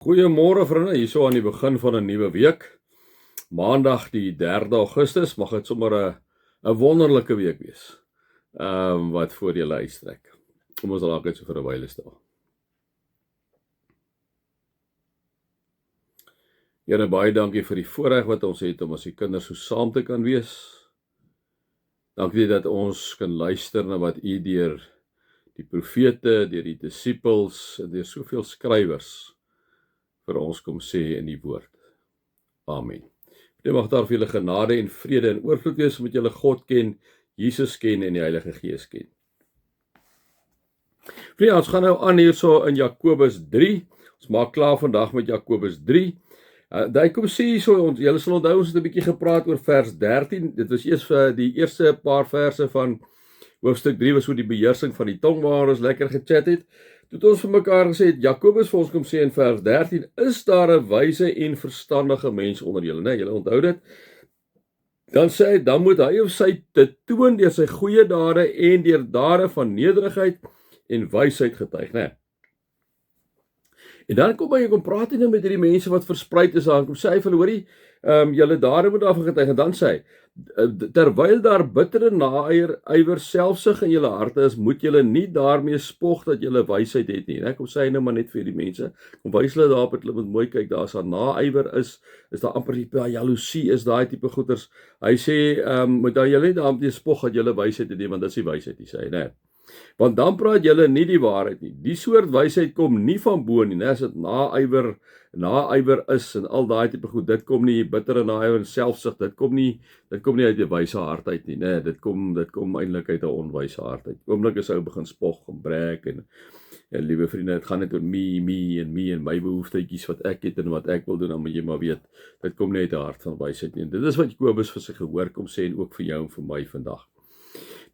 Goeiemôre vriende, hierso aan die begin van 'n nuwe week. Maandag die 3de Augustus, mag dit sommer 'n wonderlike week wees. Wat voor julle uitstrek. Kom ons raak dit so vir 'n wyle stil. Here, baie dankie vir die voorreg wat ons het om as die kinders so saam te kan wees. Dankie dat ons kan luister na wat U deur die profete, deur die disippels en deur soveel skrywers vir ons kom sê in die woord. Amen. Dit mag daar vir julle genade en vrede en oorvloed wees met julle God ken, Jesus ken en die Heilige Gees ken. Vriende, ons gaan nou aan hierso in Jakobus 3. Ons maak klaar vandag met Jakobus 3. Daai kom sê hierso, julle sal onthou ons het 'n bietjie gepraat oor vers 13. Dit was eers vir die eerste paar verse van hoofstuk 3 was oor die beheersing van die tong waar ons lekker gechat het. Toe het ons vir mekaar gesê, Jakobus vir ons kom sê in vers 13, is daar 'n wyse en verstandige mens onder julle, né? Julle onthou dit? Dan sê hy, dan moet hy of sy dit toon deur sy goeie dade en deur dade van nederigheid en wysheid getuig, né? En dan kom hy kom praat hy nou met hierdie mense wat verspreid is daar, kom sê hy vir hulle, hoorie, julle dade moet daarvan getuig, en dan sê hy, terwyl daar bittere naaiwer selfsug in julle harte is, moet julle nie daarmee spog dat julle wysheid het nie. Kom sê hy nou maar net vir die mense, kom wys hulle daarop dat hulle moet mooi kyk, daar is daar naaiwer is daar amper die jaloesie, is daai tipe goeders. Hy sê, moet dan julle nie daarmee spog dat julle wysheid het nie, want dit is die wysheid, sê hy, né? Want dan praat julle nie die waarheid nie. Die soort wysheid kom nie van bo nie, né? As dit naaiwer is en al daai tipe goed, dit kom nie, bittere naaiwer en selfsug, dit kom nie uit 'n wyse hart uit nie, né? Dit kom eintlik uit 'n onwyse hart uit. Oomblik as ou begin spog en breek en liewe vriende, dit gaan net oor me en my behoeftetjies wat ek het en wat ek wil doen, dan moet jy maar weet, dit kom nie uit 'n hart van wysheid nie. En dit is wat Jakobus vir sy gehoor kom sê en ook vir jou en vir my vandag.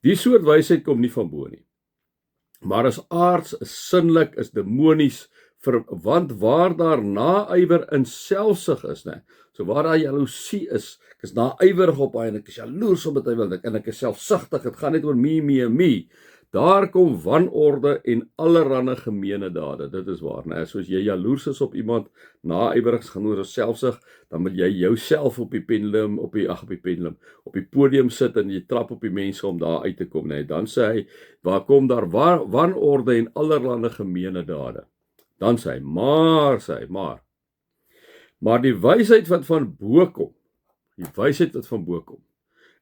Die soort wysheid kom nie van bo nie, maar is aards, is sinnelik, is demonies, want waar daar naaiwer in selfsug is, né? So waar daar jaloesie is, ek is naaiwerig op hy en ek is jaloers op wat hy wil, en ek is selfsugtig, dit gaan net oor me, daar kom wanorde en allerhande gemeene dade, dit is waar, né? So as jy jaloers is op iemand, naaiwerig gaan oor selfsug, dan wil jy jouself op die podium sit en jy trap op die mense om daar uit te kom, né? Dan sê hy, waar kom daar wanorde en allerhande gemeene dade? Dan sê hy, maar die wysheid wat van bo kom,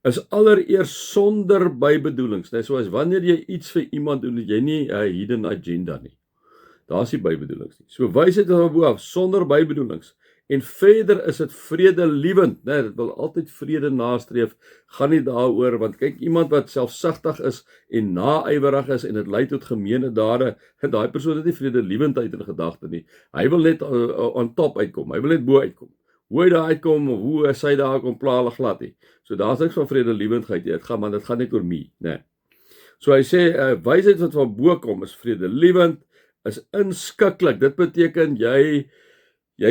is allereers sonder bybedoelings, net soos wanneer jy iets vir iemand doen, jy nie 'n hidden agenda nie. Daar is nie bybedoelings nie. So wysheid van bo af, sonder bybedoelings. En verder is dit vredelewend, né? Dit wil altyd vrede nastreef, gaan nie daaroor, want kyk, iemand wat selfsugtig is en naaiwerig is en dit lei tot gemeene dade, daai persoon het nie vredelewendheid in gedagte nie. Hy wil net on top uitkom, hy wil net bo uitkom. Hoe hy daar uitkom, hoe sy daar kom pla glad nie. So daar's niks van vredelewendheid nie, dit gaan net oor me, né? So hy sê, wysheid wat van bo kom is vredelewend, is inskikkelik. Dit beteken jy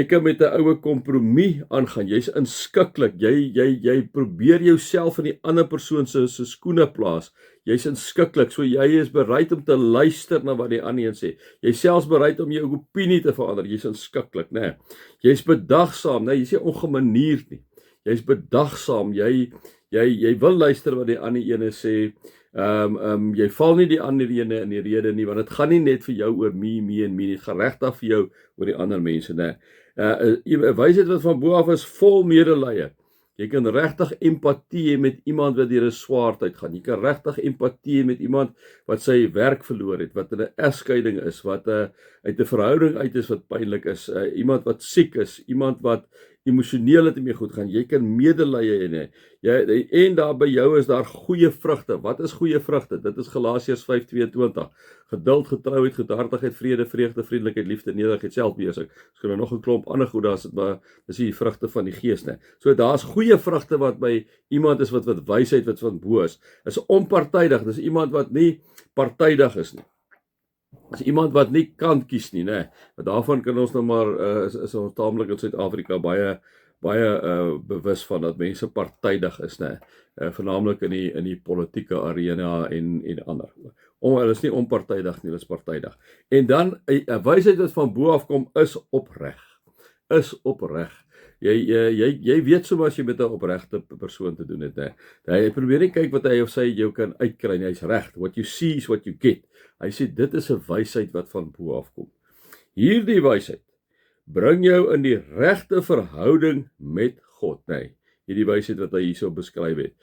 kan met 'n oue kompromie aangaan. Jy's inskikkelik. Jy probeer jouself in die ander persoon se skoene plaas. Jy's inskikkelik. So jy is bereid om te luister na wat die ander een sê. Jy's selfs bereid om jou opinie te verander. Jy's inskikkelik, né? Jy's bedagsaam, né? Jy's nie ongemanierd nie. Jy's bedagsaam. Jy wil luister wat die ander ene sê. Jy val nie die ander ene in die rede nie, want dit gaan nie net vir jou oor me en me, dit gaan regtig vir jou oor die ander mense, né? Wysheid wat van bo af is vol medelee. Jy kan regtig empatie hê met iemand wat deur 'n swaar tyd gaan. Jy kan regtig empatie hê met iemand wat sy werk verloor het, wat in 'n egskeiding is, wat uit 'n verhouding uit is wat pynlik is, iemand wat siek is, iemand wat emosioneel het mee goed gaan. Jy kan medelee hê. En daar by jou is daar goeie vrugte. Wat is goeie vrugte? Dit is Galasiërs 5:22. Geduld, getrouheid, goedhartigheid, vrede, vreugde, vriendelikheid, liefde, nederigheid, selfbeheersing. Ons kan nog 'n klomp ander goed daar sit, maar dis die vrugte van die Gees, né? So daar's goeie vrugte wat by iemand is wat wysheid wat van bo is onpartydig. Dis iemand wat nie partydig is nie. Is iemand wat nie kant kies nie, né? Daarvan kan ons nou maar is ons taamlik in Suid-Afrika baie bewus van dat mense partydig is, né? Vernaamlik in die politieke arena en ander. Hulle is nie onpartydig nie, hulle is partydig. En dan 'n wysheid wat van bo af kom is opreg. is opreg. Jy weet soms as jy met 'n opregte persoon te doen het, né? Hy probeer nie kyk wat hy of sy jou kan uitkry nie, hy's reg. What you see is what you get. Hy sê dit is 'n wysheid wat van bo af kom. Hierdie wysheid bring jou in die regte verhouding met God, né? Hierdie wysheid wat hy hierso beskryf het.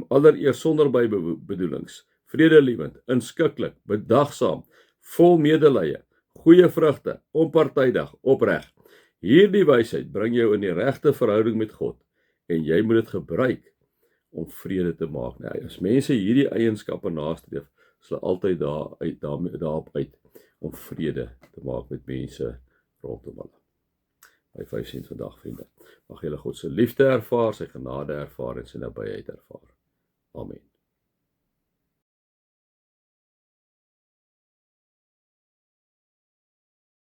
Allereers sonder bybedoelings, vredelievend, inskikkelik, bedagsaam, vol medelee, goeie vrugte, onpartydig, opreg. Hierdie wysheid bring jou in die regte verhouding met God en jy moet dit gebruik om vrede te maak. Nou, as mense hierdie eienskappe nastreef, sal altyd daarop uit om vrede te maak met mense rondom hulle. By 5 sent vandag, vriende. Mag julle God se liefde ervaar, sy genade ervaar en sy nabyheid ervaar.